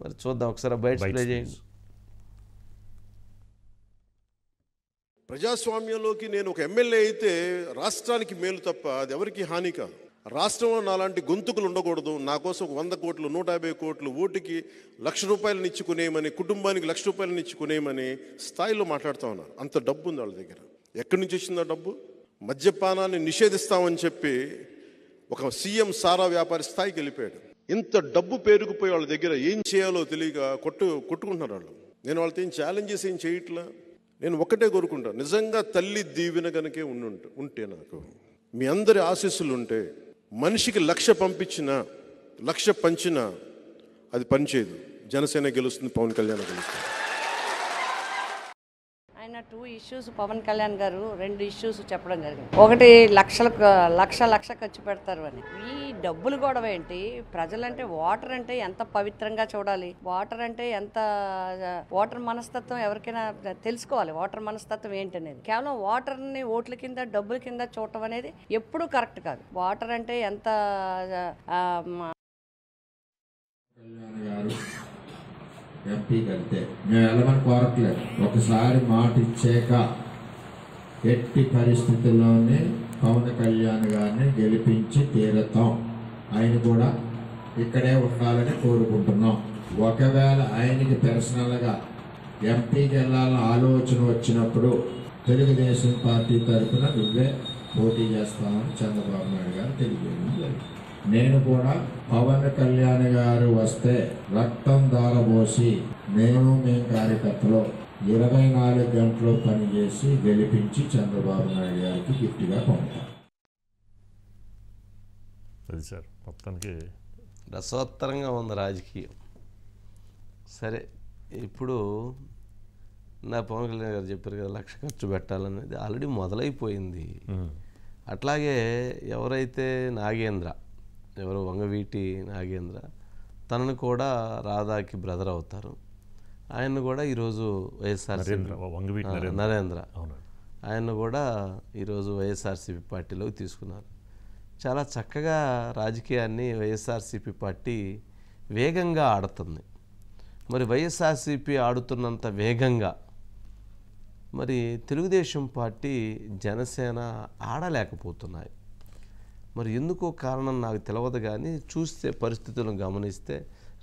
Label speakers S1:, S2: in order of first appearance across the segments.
S1: మరి చూద్దాం ఒకసారి బైట్స్ ప్లే చేయండి.
S2: ప్రజాస్వామ్యంలోకి నేను ఒక ఎమ్మెల్యే అయితే రాష్ట్రానికి మేలు తప్ప అది ఎవరికి హాని కాదు. రాష్ట్రంలో నాలాంటి గొంతుకులు ఉండకూడదు. నా కోసం 100 కోట్లు 150 కోట్లు ఓటుకి ₹1,00,000 ఇచ్చుకునేయమని, కుటుంబానికి ₹1,00,000 ఇచ్చుకునేయమని స్థాయిలో మాట్లాడుతూ ఉన్నారు. అంత డబ్బు ఉంది వాళ్ళ దగ్గర. ఎక్కడి నుంచి వచ్చింది ఆ డబ్బు? మద్యపానాన్ని నిషేధిస్తామని చెప్పి ఒక సీఎం సారా వ్యాపారి స్థాయికి వెళ్ళిపోయాడు. ఇంత డబ్బు పేరుకుపోయి వాళ్ళ దగ్గర ఏం చేయాలో తెలియక కొట్టుకుంటున్నారు వాళ్ళు. నేను వాళ్ళతో ఏం ఛాలెంజెస్ ఏం చేయట్లా. నేను ఒక్కటే కోరుకుంటాను, నిజంగా తల్లి దీవెన కనుకే ఉంటే నాకు మీ అందరి ఆశీస్సులు ఉంటే మనిషికి 1,00,000 పంపించినా 1,00,000 పంచినా అది పనిచేయదు. జనసేన గెలుస్తుంది, పవన్ కళ్యాణ్ గెలుస్తుంది.
S3: ఆయన 2 ఇష్యూస్ పవన్ కళ్యాణ్ గారు 2 ఇష్యూస్ చెప్పడం జరిగింది. ఒకటి లక్ష ఖర్చు పెడతారు అని. ఈ డబ్బులు గొడవ ఏంటి? ప్రజలంటే వాటర్ అంటే ఎంత పవిత్రంగా చూడాలి, వాటర్ అంటే ఎంత, వాటర్ మనస్తత్వం ఎవరికైనా తెలుసుకోవాలి. వాటర్ మనస్తత్వం ఏంటనేది కేవలం వాటర్ని ఓట్ల కింద డబ్బుల కింద చూడటం అనేది ఎప్పుడూ కరెక్ట్ కాదు. వాటర్ అంటే ఎంత
S4: ఎంపీకి వెళ్తే మేము వెళ్ళమని కోరట్లేదు. ఒకసారి మాట ఇచ్చాక ఎట్టి పరిస్థితుల్లోనే పవన్ కళ్యాణ్ గారిని గెలిపించి తీరుతాం. ఆయన కూడా ఇక్కడే ఉండాలని కోరుకుంటున్నాం. ఒకవేళ ఆయనకి పర్సనల్గా ఎంపీకి వెళ్ళాలని ఆలోచన వచ్చినప్పుడు తెలుగుదేశం పార్టీ తరఫున నువ్వే పోటీ చేస్తామని చంద్రబాబు నాయుడు గారు తెలియజేయడం జరిగింది. నేను కూడా పవన్ కళ్యాణ్ గారు వస్తే రక్తం దారబోసి మేము కార్యకర్తలు 24 గంటలు పనిచేసి గెలిపించి చంద్రబాబు నాయుడు గారికి గిఫ్ట్గా పంపుతాం.
S5: అది సార్ మొత్తానికి
S1: రసోత్తరంగా ఉంది రాజకీయం. సరే, ఇప్పుడు నా పవన్ కళ్యాణ్ గారు చెప్పారు కదా 1,00,000 ఖర్చు పెట్టాలనేది ఆల్రెడీ మొదలైపోయింది. అట్లాగే ఎవరైతే నాగేంద్ర, ఎవరు వంగవీటి నాగేంద్ర, తనను కూడా రాధాకి బ్రదర్ అవుతారు. ఆయన కూడా ఈరోజు నరేంద్ర ఆయన కూడా ఈరోజు వైఎస్ఆర్సీపీ పార్టీలోకి తీసుకున్నారు. చాలా చక్కగా రాజకీయాన్ని వైఎస్ఆర్సీపీ పార్టీ వేగంగా ఆడుతుంది. మరి వైఎస్ఆర్సీపీ ఆడుతున్నంత వేగంగా మరి తెలుగుదేశం పార్టీ, జనసేన ఆడలేకపోతున్నాయి. మరి ఎందుకో కారణం నాకు తెలియదు, కానీ చూస్తే పరిస్థితులను గమనిస్తే,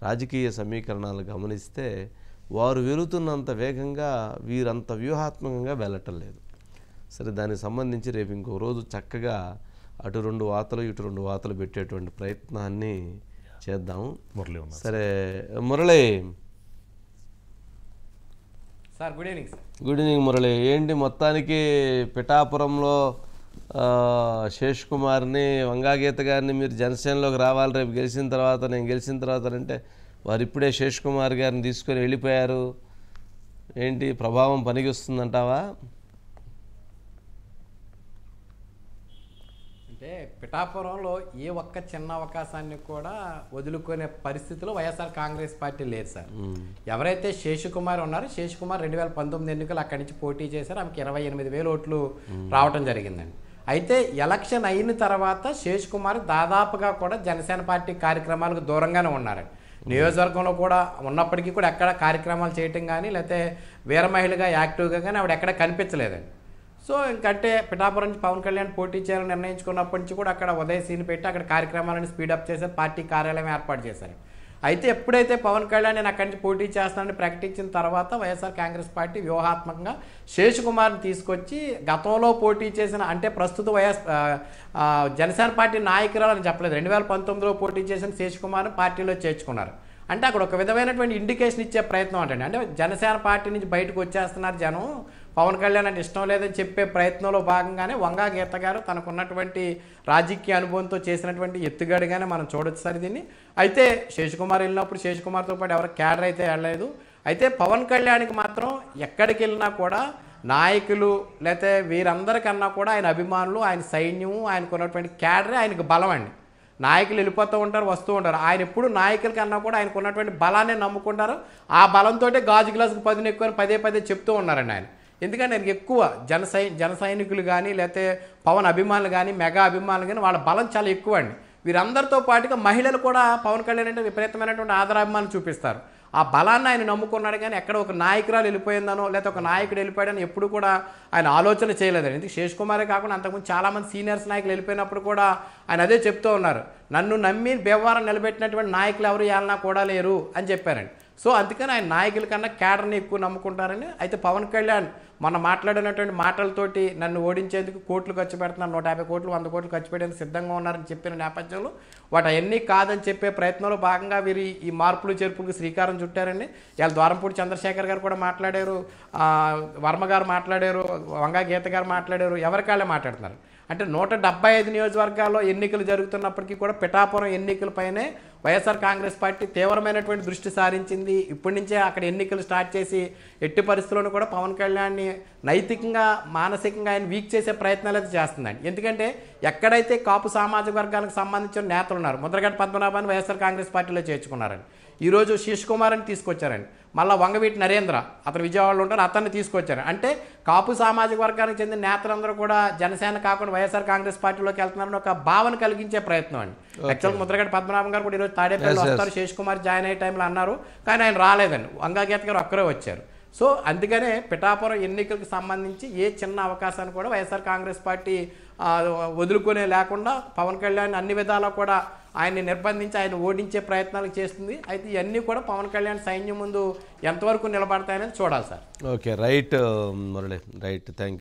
S1: రాజకీయ సమీకరణాలు గమనిస్తే వారు వెళుతున్నంత వేగంగా వీరంత వ్యూహాత్మకంగా వెళ్ళటం లేదు. సరే, దానికి సంబంధించి రేపు ఇంకో రోజు చక్కగా అటు 2 వాతలు ఇటు 2 వాతలు పెట్టేటువంటి ప్రయత్నాన్ని చేద్దాము. సరే Murali
S6: sir, good evening sir.
S1: Good evening Murali. ఏంటి మొత్తానికి పిఠాపురంలో శేష్ కుమార్ని, వంగాగీత గారిని మీరు జనసేనలోకి రావాలి రేపు గెలిచిన తర్వాత, నేను గెలిచిన తర్వాత అంటే వారు ఇప్పుడే శేష్ కుమార్ గారిని తీసుకొని వెళ్ళిపోయారు. ఏంటి ప్రభావం పనికిస్తుందంటావా?
S6: అంటే పిఠాపురంలో ఏ ఒక్క చిన్న అవకాశాన్ని కూడా వదులుకునే పరిస్థితిలో వైఎస్ఆర్ కాంగ్రెస్ పార్టీ లేదు సార్. ఎవరైతే శేష్ కుమార్ ఉన్నారో, శేష్ కుమార్ 2019 ఎన్నికలు అక్కడి నుంచి పోటీ చేశారు. ఆమెకి 28,000 ఓట్లు రావడం జరిగిందండి. అయితే ఎలక్షన్ అయిన తర్వాత శేష్ కుమార్ దాదాపుగా కూడా జనసేన పార్టీ కార్యక్రమాలకు దూరంగానే ఉన్నారండి. నియోజకవర్గంలో కూడా ఉన్నప్పటికీ కూడా ఎక్కడ కార్యక్రమాలు చేయటం కానీ, లేకపోతే వీర మహిళగా యాక్టివ్గా కానీ ఆవిడ ఎక్కడ కనిపించలేదండి. సో ఇంకంటే పిఠాపురం నుంచి పవన్ కళ్యాణ్ పోటీ చేయాలని నిర్ణయించుకున్నప్పటి నుంచి కూడా అక్కడ ఉదయ సీన్ పెట్టి అక్కడ కార్యక్రమాలను స్పీడప్ చేశారు, పార్టీ కార్యాలయం ఏర్పాటు చేశారు. అయితే ఎప్పుడైతే పవన్ కళ్యాణ్ నేను అక్కడి నుంచి పోటీ చేస్తానని ప్రకటించిన తర్వాత వైఎస్ఆర్ కాంగ్రెస్ పార్టీ వ్యూహాత్మకంగా శేష్ కుమార్ని తీసుకొచ్చి గతంలో పోటీ చేసిన, అంటే ప్రస్తుత జనసేన పార్టీ నాయకురాలు అని చెప్పలేదు, 2019లో పోటీ చేసిన శేష్ కుమార్ని పార్టీలో చేర్చుకున్నారు. అంటే అక్కడ ఒక విధమైనటువంటి ఇండికేషన్ ఇచ్చే ప్రయత్నం అంటే జనసేన పార్టీ నుంచి బయటకు వచ్చేస్తున్నారు జనం, పవన్ కళ్యాణ్ అంటే ఇష్టం లేదని చెప్పే ప్రయత్నంలో భాగంగానే వంగా గీత గారు తనకున్నటువంటి రాజకీయ అనుభవంతో చేసినటువంటి ఎత్తుగడగానే మనం చూడొచ్చు సార్ దీన్ని. అయితే శేష్ కుమార్ వెళ్ళినప్పుడు శేష్ కుమార్తో పాటు ఎవరు క్యాడర్ అయితే వెళ్ళలేదు. అయితే పవన్ కళ్యాణ్కి మాత్రం ఎక్కడికి వెళ్ళినా కూడా నాయకులు లేకపోతే వీరందరికన్నా కూడా ఆయన అభిమానులు, ఆయన సైన్యము, ఆయనకున్నటువంటి క్యాడరే ఆయనకు బలం అండి. నాయకులు వెళ్ళిపోతూ ఉంటారు, వస్తూ ఉంటారు. ఆయన ఎప్పుడు నాయకుల కన్నా కూడా ఆయనకు ఉన్నటువంటి బలాన్ని నమ్ముకుంటారు. ఆ బలంతో గాజు గ్లాసుకు 10 ఎక్కువ పదే చెప్తూ ఉన్నారండి ఆయన. ఎందుకంటే ఆయనకి ఎక్కువ జన సైనికులు కానీ లేకపోతే పవన్ అభిమానులు కానీ మెగా అభిమానులు కానీ వాళ్ళ బలం చాలా ఎక్కువ అండి. వీరందరితో పాటుగా మహిళలు కూడా పవన్ కళ్యాణ్ అంటే విపరీతమైనటువంటి ఆదరాభిమానులు చూపిస్తారు. ఆ బలాన్ని ఆయన నమ్ముకున్నాడు కానీ ఎక్కడ ఒక నాయకురాలు వెళ్ళిపోయిందనో లేకపోతే ఒక నాయకుడు వెళ్ళిపోయాడని ఎప్పుడు కూడా ఆయన ఆలోచన చేయలేదండి. ఎందుకు శేష్ కుమారే కాకుండా అంతకుముందు చాలామంది సీనియర్స్ నాయకులు వెళ్ళిపోయినప్పుడు కూడా ఆయన అదే చెప్తూ ఉన్నారు, నన్ను నమ్మి వ్యవహారం నిలబెట్టినటువంటి నాయకులు ఎవరు ఏలనా కూడా లేరు అని చెప్పారండి. సో అందుకని ఆయన నాయకుల కన్నా క్యాడర్ని ఎక్కువ నమ్ముకుంటారని. అయితే పవన్ కళ్యాణ్ మొన్న మాట్లాడినటువంటి మాటలతోటి నన్ను ఓడించేందుకు కోట్లు ఖర్చు పెడుతున్నారు, 150 కోట్లు 100 కోట్లు ఖర్చు పెట్టేందుకు సిద్ధంగా ఉన్నారని చెప్పిన నేపథ్యంలో వాటి అవన్నీ కాదని చెప్పే ప్రయత్నంలో భాగంగా వీరు ఈ మార్పులు చేర్పులకు శ్రీకారం చుట్టారండి. ఇవాళ ద్వారంపూడి చంద్రశేఖర్ గారు కూడా మాట్లాడారు, వర్మ గారు మాట్లాడారు, వంగా గీత గారు మాట్లాడారు, ఎవరికాళ్ళే మాట్లాడుతున్నారు. అంటే 175 నియోజకవర్గాల్లో ఎన్నికలు జరుగుతున్నప్పటికీ కూడా పిఠాపురం ఎన్నికలపైనే వైఎస్ఆర్ కాంగ్రెస్ పార్టీ తీవ్రమైనటువంటి దృష్టి సారించింది. ఇప్పటి నుంచే అక్కడ ఎన్నికలు స్టార్ట్ చేసి ఎట్టి పరిస్థితుల్లోనూ కూడా పవన్ కళ్యాణ్ని నైతికంగా మానసికంగా ఆయన వీక్ చేసే ప్రయత్నాలు అయితే చేస్తుందండి. ఎందుకంటే ఎక్కడైతే కాపు సామాజిక వర్గానికి సంబంధించిన నేతలు ఉన్నారు, ముద్రగడ్డ పద్మనాభాన్ని వైఎస్ఆర్ కాంగ్రెస్ పార్టీలో చేర్చుకున్నారండి. ఈరోజు శేష్ కుమార్ అని తీసుకొచ్చారండి. మళ్ళీ వంగవీటి నరేంద్ర అతను విజయవాడలో ఉంటారు, అతన్ని తీసుకొచ్చారు. అంటే కాపు సామాజిక వర్గానికి చెందిన నేతలందరూ కూడా జనసేన కాకుండా వైఎస్ఆర్ కాంగ్రెస్ పార్టీలోకి వెళ్తున్నారని ఒక భావన కలిగించే ప్రయత్నం అండి. యాక్చువల్గా ముద్రగడ్డ పద్మనాభం గారు కూడా ఈరోజు తాడేపల్లిలో వస్తారు, శేష్ కుమార్ జాయిన్ అయ్యే టైంలో అన్నారు, కానీ ఆయన రాలేదండి. వంగాగీత గారు ఒక్కరే వచ్చారు. సో అందుకనే పిఠాపురం ఎన్నికలకు సంబంధించి ఏ చిన్న అవకాశాన్ని కూడా వైఎస్ఆర్ కాంగ్రెస్ పార్టీ వదులుకునే లేకుండా పవన్ కళ్యాణ్ అన్ని విధాలా కూడా ఆయన్ని నిర్బంధించి ఆయన ఓడించే ప్రయత్నాలు చేస్తుంది. అయితే ఇవన్నీ కూడా పవన్ కళ్యాణ్ సైన్యం ముందు ఎంతవరకు నిలబడతాయనేది చూడాలి sir.
S1: Okay, right Murali, right, thank you.